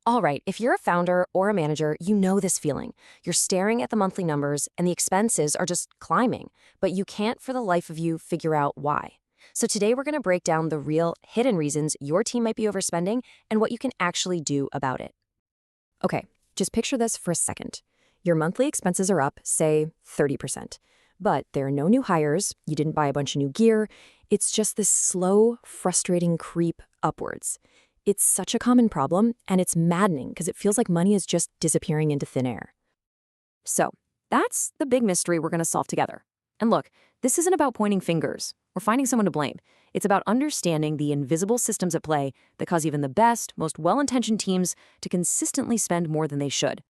All right, if you're a founder or a manager, you know this feeling. You're staring at the monthly numbers and the expenses are just climbing, but you can't for the life of you figure out why. So today we're going to break down the real hidden reasons your team might be overspending and what you can actually do about it. Okay, just picture this for a second. Your monthly expenses are up, say, 30%. But there are no new hires, you didn't buy a bunch of new gear. It's just this slow, frustrating creep upwards. It's such a common problem, and it's maddening because it feels like money is just disappearing into thin air. So, that's the big mystery we're going to solve together. And look, this isn't about pointing fingers or finding someone to blame. It's about understanding the invisible systems at play that cause even the best, most well-intentioned teams to consistently spend more than they should.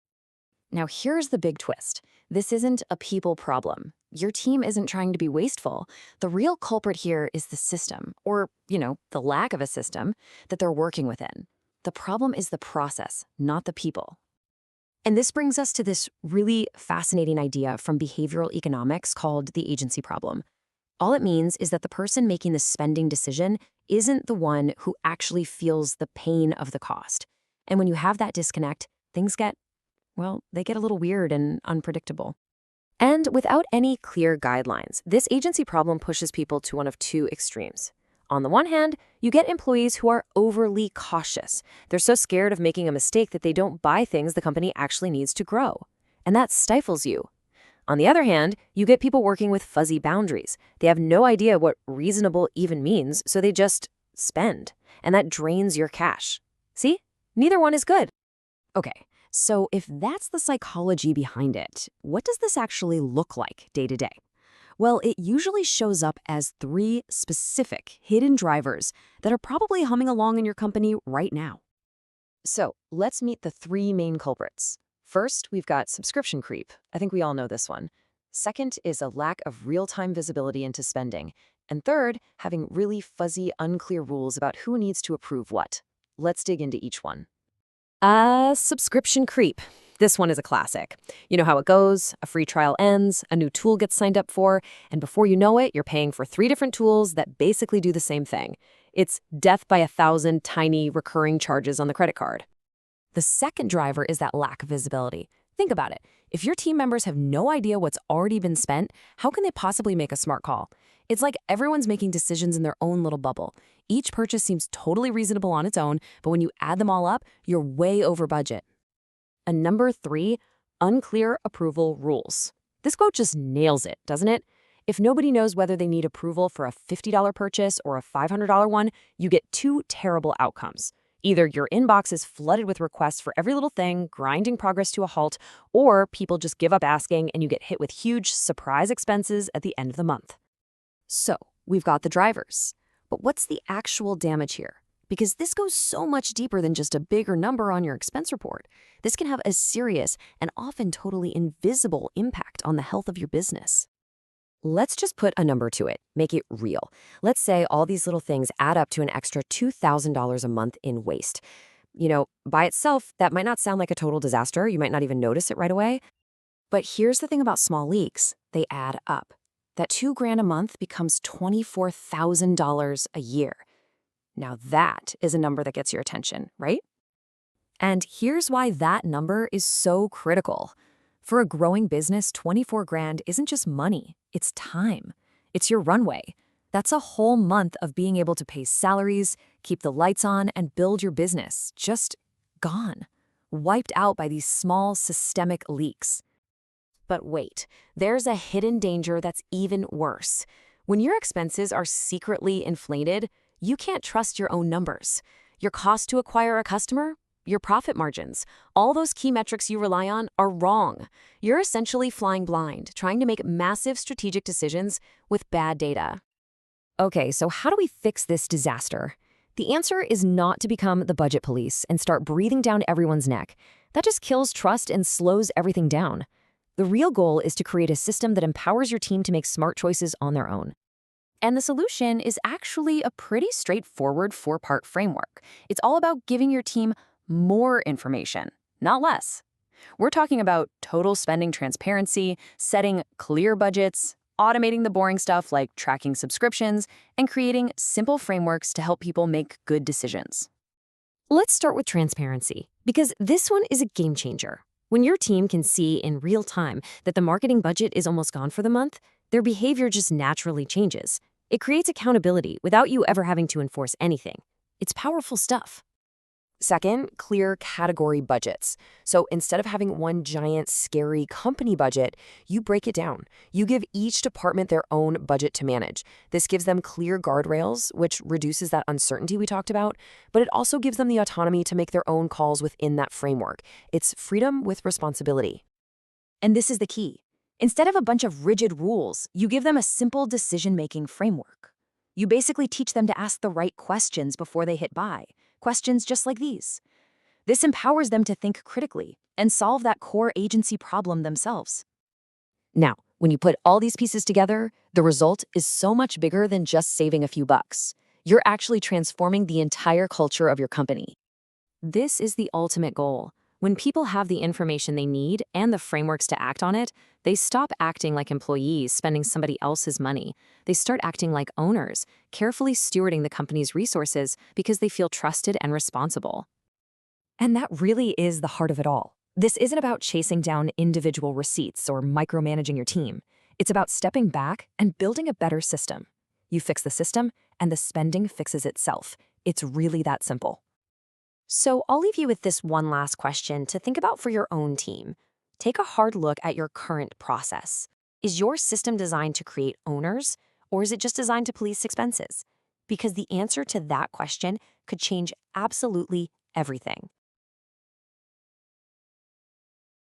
Now, here's the big twist. This isn't a people problem. Your team isn't trying to be wasteful. The real culprit here is the system, or, the lack of a system that they're working within. The problem is the process, not the people. And this brings us to this really fascinating idea from behavioral economics called the agency problem. All it means is that the person making the spending decision isn't the one who actually feels the pain of the cost. And when you have that disconnect, things get they get a little weird and unpredictable. And without any clear guidelines, this agency problem pushes people to one of two extremes. On the one hand, you get employees who are overly cautious. They're so scared of making a mistake that they don't buy things the company actually needs to grow. And that stifles you. On the other hand, you get people working with fuzzy boundaries. They have no idea what reasonable even means, so they just spend. And that drains your cash. See? Neither one is good. Okay. So if that's the psychology behind it, what does this actually look like day to day? Well, it usually shows up as three specific hidden drivers that are probably humming along in your company right now. So let's meet the three main culprits. First, we've got subscription creep. I think we all know this one. Second is a lack of real-time visibility into spending. And third, having really fuzzy, unclear rules about who needs to approve what. Let's dig into each one. Subscription creep. This one is a classic. You know how it goes. A free trial ends, a new tool gets signed up for, and before you know it, you're paying for 3 different tools that basically do the same thing. It's death by 1,000 tiny recurring charges on the credit card. The second driver is that lack of visibility. Think about it. If your team members have no idea what's already been spent, how can they possibly make a smart call? It's like everyone's making decisions in their own little bubble. Each purchase seems totally reasonable on its own, but when you add them all up, you're way over budget. And number 3, unclear approval rules. This quote just nails it, doesn't it? If nobody knows whether they need approval for a $50 purchase or a $500 one, you get 2 terrible outcomes. Either your inbox is flooded with requests for every little thing, grinding progress to a halt, or people just give up asking and you get hit with huge surprise expenses at the end of the month. So, we've got the drivers. But what's the actual damage here? Because this goes so much deeper than just a bigger number on your expense report. This can have a serious and often totally invisible impact on the health of your business. Let's just put a number to it, make it real. Let's say all these little things add up to an extra $2,000 a month in waste. By itself, that might not sound like a total disaster. You might not even notice it right away. But here's the thing about small leaks. They add up. That $2,000 a month becomes $24,000 a year. Now that is a number that gets your attention, right? And here's why that number is so critical. For a growing business, $24,000 isn't just money, it's time. It's your runway. That's a whole month of being able to pay salaries, keep the lights on, and build your business. Just gone. Wiped out by these small systemic leaks. But wait, there's a hidden danger that's even worse. When your expenses are secretly inflated, you can't trust your own numbers. Your cost to acquire a customer, your profit margins, all those key metrics you rely on are wrong. You're essentially flying blind, trying to make massive strategic decisions with bad data. Okay, so how do we fix this disaster? The answer is not to become the budget police and start breathing down everyone's neck. That just kills trust and slows everything down. The real goal is to create a system that empowers your team to make smart choices on their own. And the solution is actually a pretty straightforward 4-part framework. It's all about giving your team more information, not less. We're talking about total spending transparency, setting clear budgets, automating the boring stuff like tracking subscriptions, and creating simple frameworks to help people make good decisions. Let's start with transparency. Because this one is a game changer. When your team can see in real time that the marketing budget is almost gone for the month, their behavior just naturally changes. It creates accountability without you ever having to enforce anything. It's powerful stuff. Second, clear category budgets. So instead of having one giant, scary company budget, you break it down. You give each department their own budget to manage. This gives them clear guardrails, which reduces that uncertainty we talked about, but it also gives them the autonomy to make their own calls within that framework. It's freedom with responsibility. And this is the key. Instead of a bunch of rigid rules, you give them a simple decision-making framework. You basically teach them to ask the right questions before they hit buy. Questions just like these. This empowers them to think critically and solve that core agency problem themselves. Now, when you put all these pieces together, the result is so much bigger than just saving a few bucks. You're actually transforming the entire culture of your company. This is the ultimate goal. When people have the information they need and the frameworks to act on it, they stop acting like employees spending somebody else's money. They start acting like owners, carefully stewarding the company's resources because they feel trusted and responsible. And that really is the heart of it all. This isn't about chasing down individual receipts or micromanaging your team. It's about stepping back and building a better system. You fix the system, and the spending fixes itself. It's really that simple. So I'll leave you with this one last question to think about for your own team. Take a hard look at your current process. Is your system designed to create owners, or is it just designed to police expenses? Because the answer to that question could change absolutely everything.